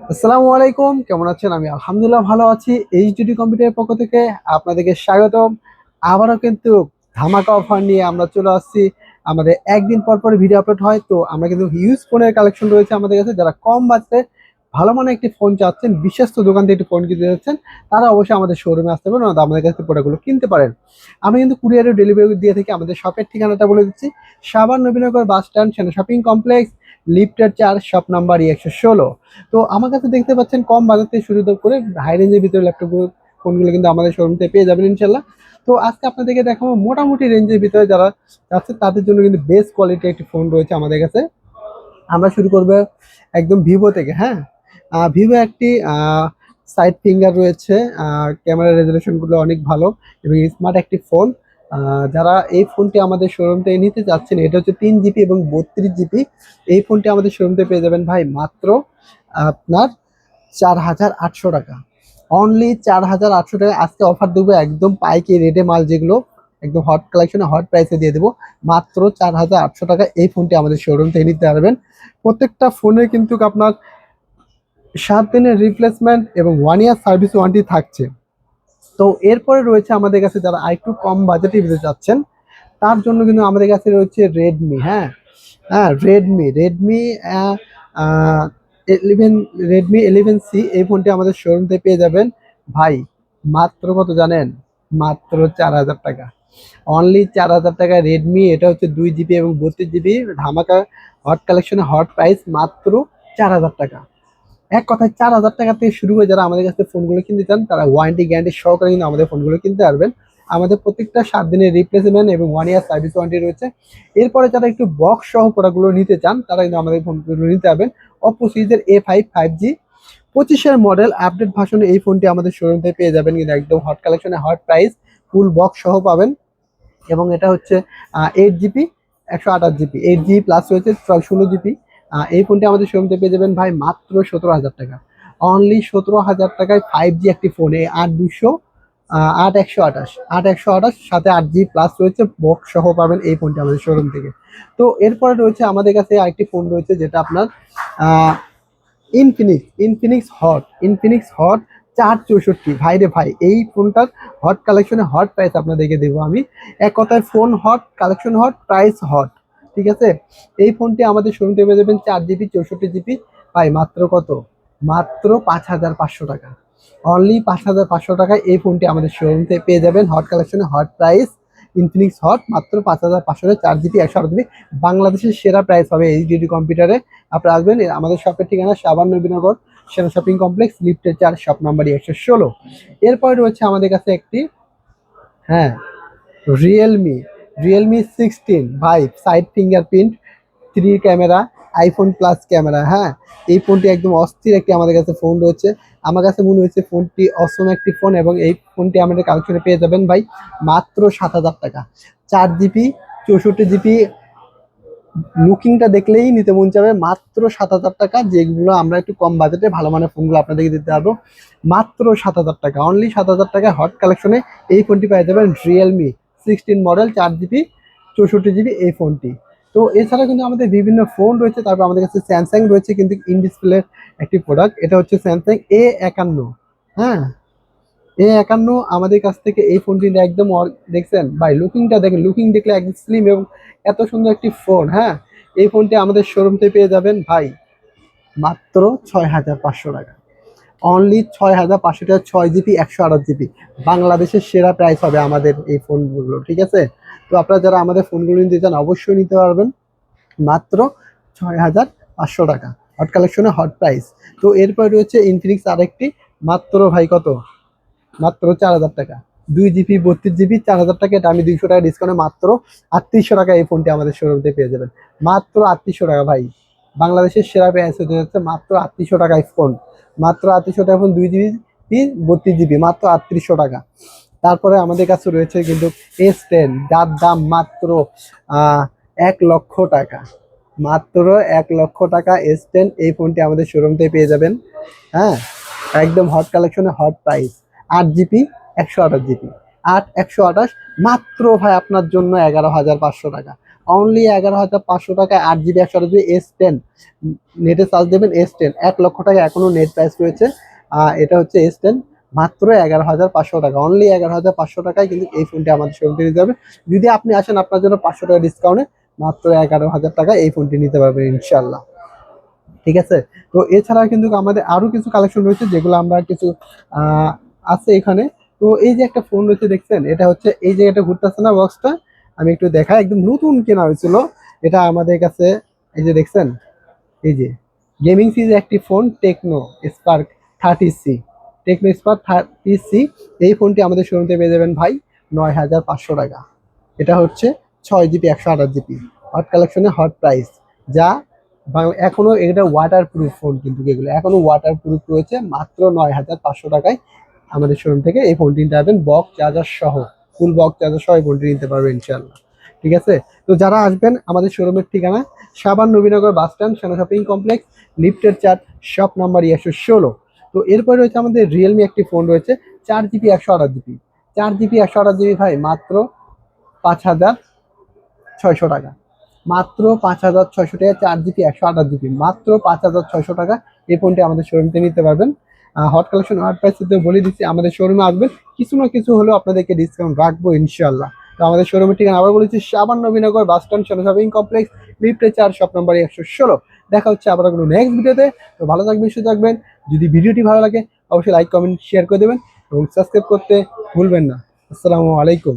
আসসালামু আলাইকুম, কেমন আছেন? আমি আলহামদুলিল্লাহ ভালো আছি। এইচডিডি কম্পিউটারের পক্ষ থেকে আপনাদেরকে স্বাগতম। আবারও কিন্তু ধামাকা অফার নিয়ে আমরা চলে আসছি। আমাদের একদিন পর পর ভিডিও আপলোড হয়, তো আমরা কিন্তু হিউজ ফোনের কালেকশন রয়েছে আমাদের কাছে। যারা কম বাজেটে ভালো মানের একটি ফোন চাচ্ছেন, বিশ্বস্ত দোকান থেকে একটি ফোন কিনতে যাচ্ছেন, তারা অবশ্যই আমাদের শোরুমে আসতে পারেন, আমাদের কাছে প্রোডাক্টগুলো কিনতে পারেন। আমি কিন্তু কুরিয়ারের ডেলিভারি দিয়ে থাকি। আমাদের শপের ঠিকানাটা বলে দিচ্ছি: সাভার নবীনগর বাস স্ট্যান্ড, সেনা শপিং কমপ্লেক্স, লিফটের ৪, শপ নাম্বার 116। তো আমার কাছে দেখতে পাচ্ছেন কম বাজেট থেকে শুরু করে হাই রেঞ্জের ভিতরে ল্যাপটপ ফোনগুলো কিন্তু আমাদের শোরুম থেকে পেয়ে যাবেন ইনশাল্লাহ। তো আজকে আপনাদেরকে দেখাবো মোটামুটি রেঞ্জের ভিতরে যারা যাচ্ছে তাদের জন্য কিন্তু বেস্ট কোয়ালিটির একটি ফোন রয়েছে আমাদের কাছে। আমরা শুরু করবো একদম ভিভো থেকে। হ্যাঁ, ভিভো একটি সাইড ফিঙ্গার রয়েছে, ক্যামেরা রেজলিউশন গুলো অনেক ভালো এবং স্মার্ট একটি ফোন। যারা এই ফোনটি আমাদের শোরুম থেকে নিতে চাচ্ছেন, এটা হচ্ছে 3 জিবি এবং 32 জিবি। এই ফোনটি আমাদের শোরুম থেকে পেয়ে যাবেন ভাই মাত্র আপনার 4,800 টাকা। অনলি 4,800 টাকা আজকে অফার দেবো, একদম পাইকারি রেটে মাল, যেগুলো একদম হট কালেকশনে হট প্রাইসে দিয়ে দেবো। মাত্র 4,800 টাকা এই ফোনটি আমাদের শোরুম থেকে নিতে পারবেন। প্রত্যেকটা ফোনে কিন্তু আপনার 7 দিনের রিপ্লেসমেন্ট এবং 1 ইয়ার সার্ভিস ওয়ারেন্টি থাকছে। তো এরপরে রয়েছে আমাদের কাছে যারা আরেকটু কম বাজেটে দিতে চাচ্ছেন, তার জন্য কিন্তু আমাদের কাছে রয়েছে রেডমি। হ্যাঁ, রেডমি 11, রেডমি 11C। এই ফোনটি আমাদের শোরুম থেকে পেয়ে যাবেন ভাই মাত্র কত জানেন? মাত্র 4,000 টাকা। অনলি 4,000 টাকা রেডমি। এটা হচ্ছে 2 জিবি এবং 32 জিবি ধামাকা হট কালেকশনে হট প্রাইস মাত্র 4,000 টাকা। এক কথায় 4,000 টাকা থেকে শুরু হয়ে যারা আমাদের কাছে ফোনগুলো কিনতে চান, তারা ওয়ারেন্টি গ্যারান্টি সহকারে কিন্তু আমাদের ফোনগুলো কিনতে পারবেন। আমাদের প্রত্যেকটা 7 দিনের রিপ্লেসমেন্ট এবং 1 ইয়ার সার্ভিস ওয়ারেন্টি রয়েছে। এরপরে যারা একটু বক্স সহ প্রোডাক্টগুলো নিতে চান, তারা কিন্তু আমাদের ফোনগুলো নিতে পারবেন। অপো সিরিজের A5 5G 25-এর মডেল আপডেট ভার্সনে এই ফোনটি আমাদের শোরুম থেকে পেয়ে যাবেন কিন্তু একদম হট কালেকশনে হট প্রাইস, ফুল বক্স সহ পাবেন। এবং এটা হচ্ছে 8 জিবি 128 জিবি, 8 জিবি প্লাস রয়েছে 16 জিবি। এই ফোনটি আমাদের শোরুম থেকে পেয়ে যাবেন ভাই মাত্র 17,000 টাকা। অনলি 17,000 টাকায় 5G একটি ফোনে 8,128 সাথে 8 জিবি প্লাস রয়েছে, বক্স সহ পাবেন এই ফোনটি আমাদের শোরুম থেকে। তো এরপরে রয়েছে আমাদের কাছে আরেকটি ফোন রয়েছে, যেটা আপনার ইনফিনিক্স হট 464। ভাই রে ভাই, এই ফোনটার হট কালেকশনে হট প্রাইস আপনাদেরকে দেবো আমি। এক কথায় phone hot, collection hot, price hot. ঠিক আছে, এই ফোনটি আমাদের শোরুম থেকে পেয়ে যাবেন 4 জিবি 64 জিবি। ভাই মাত্র কত? মাত্র 5,500 টাকা। অনলি 5,500 টাকায় এই ফোনটি আমাদের শোরুম থেকে পেয়ে যাবেন হট কালেকশনে হট প্রাইস। ইনফিনিক্স হট মাত্র 5,500, 4 জিবি 128 জিবি। বাংলাদেশের সেরা প্রাইস হবে এইচডিডি কম্পিউটারে। আপনারা আসবেন, আমাদের শপের ঠিকানা সাভার নবীনগর, সেনা শপিং কমপ্লেক্স, লিফটের 4, শপ নাম্বার 116। এরপরে রয়েছে আমাদের কাছে একটি, হ্যাঁ, রিয়েলমি রিয়েলমি 16 ভাই, side fingerprint, 3 camera, iPhone plus camera. হ্যাঁ, এই ফোনটি একদম অস্থির একটি আমাদের কাছে ফোন রয়েছে। আমার কাছে মনে হচ্ছে ফোনটি অসম একটি ফোন, এবং এই ফোনটি আমাদের কালেকশনে পেয়ে যাবেন ভাই মাত্র 7,000 টাকা। 4 জিবি 64 জিবি, লুকিংটা দেখলেই নিতে মন চাবে। মাত্র 7,000 টাকা, যেগুলো আমরা একটু কম বাজেটে ভালো মানের ফোনগুলো আপনাদেরকে দিতে পারবো মাত্র 7,000 টাকা। অনলি 7,000 টাকায় হট কালেকশনে এই ফোনটি পেয়ে যাবেন রিয়েলমি 16 মডেল, 4 জিবি 64 জিবি এই ফোনটি। তো এছাড়া কিন্তু আমাদের বিভিন্ন ফোন রয়েছে। তারপর আমাদের কাছে স্যামসাং রয়েছে, কিন্তু ইন ডিসপ্লে একটি প্রোডাক্ট। এটা হচ্ছে স্যামসাং A51। হ্যাঁ, A51 আমাদের কাছ থেকে এই ফোনটি একদম দেখছেন ভাই, লুকিংটা দেখেন, লুকিং দেখলে একদম স্লিম এবং এত সুন্দর একটি ফোন। হ্যাঁ, এই ফোনটি আমাদের শোরুম থেকে পেয়ে যাবেন ভাই মাত্র 6,500 টাকা। অনলি 6,500 টাকা, 6 জিবি 128 জিবি। বাংলাদেশের সেরা প্রাইস হবে আমাদের এই ফোনগুলো। ঠিক আছে, তো আপনারা যারা আমাদের ফোনগুলো নিতে চান অবশ্যই নিতে পারবেন মাত্র 6,500 টাকা, হট কালেকশনে হট প্রাইস। তো এরপর রয়েছে ইনফিনিক্স আরেকটি, মাত্র ভাই কত? মাত্র 4,000 টাকা। 2 জিবি 32 জিবি, 4,000 টাকা। এটা আমি 200 টাকা ডিসকাউন্টে মাত্র 3,800 টাকা এই ফোনটি আমাদের শোরুম থেকে পেয়ে যাবেন। মাত্র 3,800 টাকা ভাই, বাংলাদেশের সেরা প্রাইস হতে যাচ্ছে মাত্র 3,800 টাকায় ফোন। মাত্র 3,800 টাকা ফোন, 2 জিবি 32 জিবি, মাত্র 3,800 টাকা। তারপরে আমাদের কাছে রয়েছে কিন্তু S10, যার দাম মাত্র 1,00,000 টাকা। মাত্র 1,00,000 টাকা S10, এই ফোনটি আমাদের শোরুম থেকে পেয়ে যাবেন। হ্যাঁ, একদম হট কালেকশনে হট প্রাইস। 8 জিবি 128 জিবি, 8 128, মাত্র ভাই আপনার জন্য 11,500 টাকা। অনলি 11,500 টাকা 8 জিবি 128 জিবি S10 নেটে চার্জ দেবেন। S10 1 লক্ষ টাকা এখনো নেট প্রাইস রয়েছে। এটা হচ্ছে S10 মাত্র 11,500 টাকা, অনলি 11,500 টাকায় কিন্তু এই ফোনটি আমাদের শোরুম থেকে নিতে যাবে। যদি আপনি আসেন আপনার জন্য 500 টাকা ডিসকাউন্টে মাত্র 11,000 টাকা এই ফোনটি নিতে পারবেন ইনশাল্লাহ। ঠিক আছে। তো এছাড়া কিন্তু আমাদের আরো কিছু কালেকশন রয়েছে যেগুলো আমরা কিছু আছে এখানে। তো এই যে একটা ফোন রয়েছে দেখছেন, এটা হচ্ছে এই যে এটা ঘুরতেছে না বক্সটা, আমি একটু দেখাই, একদম নতুন কেনা হয়েছিল এটা আমাদের কাছে। এই যে দেখছেন, এই যে গেমিং সিরিজের একটি phone Tecno Spark 30C, Tecno Spark 30C। এই ফোনটি আমাদের শোরুমে পেয়ে যাবেন ভাই 9,500 টাকা। এটা হচ্ছে 6 জিবি 128 জিবি হট কালেকশনে হট প্রাইস, যা এখনো এটা ওয়াটার প্রুফ ফোন, কিন্তু এগুলো এখনো ওয়াটার প্রুফ রয়েছে। মাত্র 9,500 টাকায় আমাদের শোরুম থেকে এই ফোনটি নিতে পারবেন বক্স চার্জার সহ, ফুল বক্স চার্জার সহ এই ফোনটি নিতে পারবেন ইনশাল্লাহ। ঠিক আছে। তো যারা আসবেন আমাদের শোরুমের ঠিকানা সাবান নবীনগর বাস স্ট্যান্ড, সেনা শপিং কমপ্লেক্স, লিফটের 4, শপ নাম্বার 116। তো এরপরে রয়েছে আমাদের রিয়েলমি একটি ফোন রয়েছে 4 জিবি 128 জিবি, 4 জিবি 128 জিবি ভাই মাত্র 5,600 টাকা, মাত্র 5,600 টাকা। 4 জিবি 128 জিবি মাত্র 5,600 টাকা এই ফোনটি আমাদের শোরুমে নিতে পারবেন। হট কালেকশন হট প্রাইস বলে দিচ্ছি, আমাদের শোরুমে আসবেন, কিছু না কিছু হলেও আপনাদেরকে ডিসকাউন্ট রাখবো ইনশাল্লাহ। তো আমাদের শোরুমের ঠিকানা আবার বলেছি সাবান নবীনগর বাস স্ট্যান্ড, সেনা শপিং কমপ্লেক্স, লিফটে 4, শপ নাম্বার 116। দেখা হচ্ছে আবার কোনো নেক্সট ভিডিওতে। তো ভালো থাকবেন, সুস্থ থাকবেন। যদি ভিডিওটি ভালো লাগে অবশ্যই লাইক কমেন্ট শেয়ার করে দেবেন এবং সাবস্ক্রাইব করতে ভুলবেন না। আসসালামু আলাইকুম।